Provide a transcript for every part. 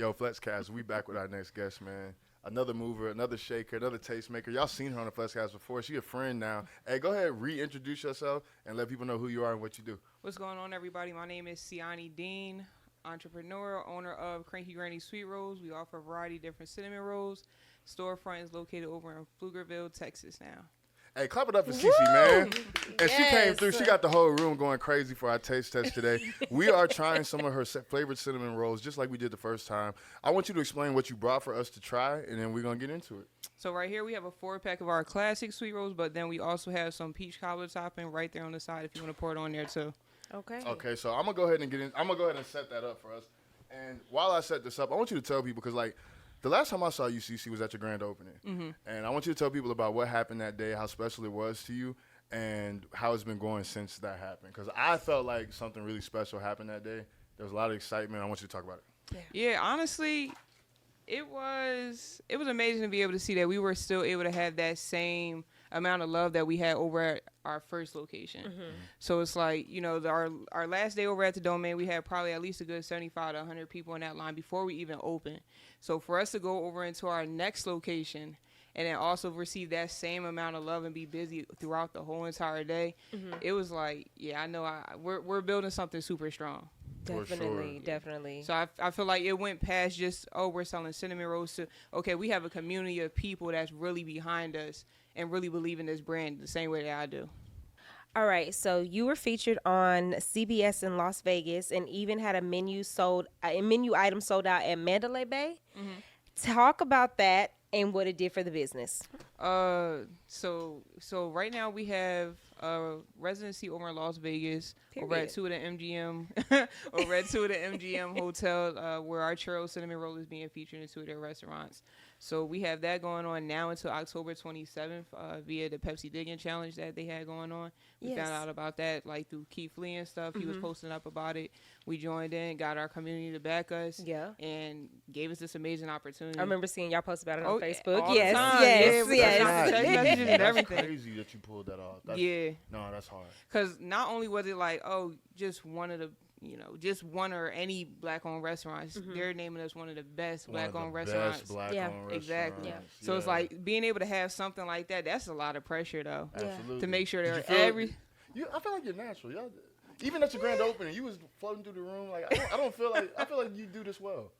Yo, Flexcast, we back with our next guest, man. Another mover, another shaker, another tastemaker. Y'all seen her on the Flexcast before. She a friend now. Hey, go ahead, reintroduce yourself and let people know who you are and what you do. What's going on, everybody? My name is Siani Dean, entrepreneur, owner of Cranky Granny Sweet Rolls. We offer a variety of different cinnamon rolls. Storefront is located over in Pflugerville, Texas now. Hey, clap it up for Cece, man. And she came through. She got the whole room going crazy for our taste test today. We are trying some of her favorite cinnamon rolls, just like we did the first time. I want you to explain what you brought for us to try, and then we're going to get into it. So right here we have a 4-pack of our classic sweet rolls, but then we also have some peach cobbler topping right there on the side if you want to pour it on there too. Okay, so I'm going to go ahead and I'm going to go ahead and set that up for us. And while I set this up, I want you to tell people, because, like, the last time I saw you, Cece, was at your grand opening. Mm-hmm. And I want you to tell people about what happened that day, how special it was to you, and how it's been going since that happened. Because I felt like something really special happened that day. There was a lot of excitement. I want you to talk about it. Yeah, honestly, it was amazing to be able to see that we were still able to have that same amount of love that we had over at our first location. Mm-hmm. So it's like, you know, our last day over at the Domain, we had probably at least a good 75 to 100 people in that line before we even opened. So for us to go over into our next location and then also receive that same amount of love and be busy throughout the whole entire day, it was like, yeah, I know we're building something super strong. Definitely. So I feel like it went past just, oh, we're selling cinnamon rolls to, okay, we have a community of people that's really behind us and really believe in this brand the same way that I do. All right, so you were featured on CBS in Las Vegas and even had a menu item sold out at Mandalay Bay. Mm-hmm. Talk about that and what it did for the business. So right now we have a residency over in Las Vegas, over at two of the MGM hotel, where our churro cinnamon roll is being featured in 2 of their restaurants. So we have that going on now until October 27th via the Pepsi Digging Challenge that they had going on. We found out about that like through Keith Lee and stuff. He was posting up about it. We joined in, got our community to back us, and gave us this amazing opportunity. I remember seeing y'all post about it on Facebook. All Yes. Text messages and everything. That's crazy that you pulled that off. No, that's hard. Because not only was it like, oh, just one of the, just one or any black-owned restaurants. They're naming us one of the best black-owned restaurants. Exactly. Yeah. So it's like being able to have something like that. That's a lot of pressure, though. Absolutely. To make sure they're I feel like you're natural. Even at your grand opening, you was floating through the room. Like I feel like you do this well.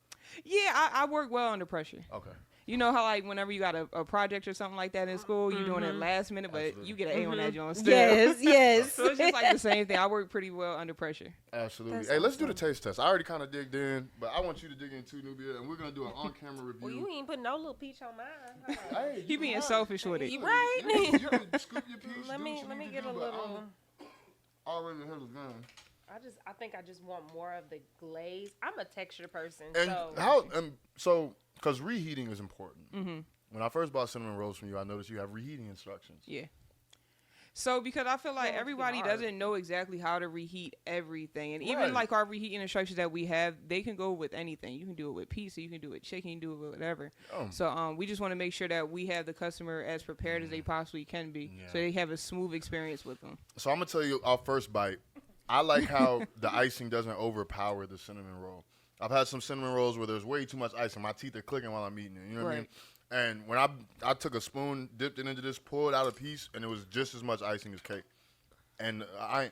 Yeah, I work well under pressure. Okay. You know how, like, whenever you got a project or something like that in school, you're doing it last minute, but you get an A on that joint still. Yes. So it's just like the same thing. I work pretty well under pressure. Absolutely. Hey, let's do the taste test. I already kind of digged in, but I want you to dig in too, Nubia, and we're going to do an on-camera review. Well, you ain't put no little peach on mine. Hey, He being selfish with it. Right? You can scoop your piece. Let me get a little. Already ahead of gun. I think I just want more of the glaze. I'm a texture person. And because reheating is important. Mm-hmm. When I first bought cinnamon rolls from you, I noticed you have reheating instructions. Yeah. So because I feel like everybody doesn't know exactly how to reheat everything. And even like our reheating instructions that we have, they can go with anything. You can do it with pizza, you can do it with chicken, you can do it with whatever. So we just want to make sure that we have the customer as prepared as they possibly can be so they have a smooth experience with them. So I'm going to tell you our first bite. I like how the icing doesn't overpower the cinnamon roll. I've had some cinnamon rolls where there's way too much icing. My teeth are clicking while I'm eating it. You know what I mean? And when I took a spoon, dipped it into this, pulled out a piece, and it was just as much icing as cake. And I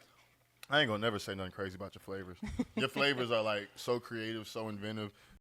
ain't going to never say nothing crazy about your flavors. Your flavors are, like, so creative, so inventive.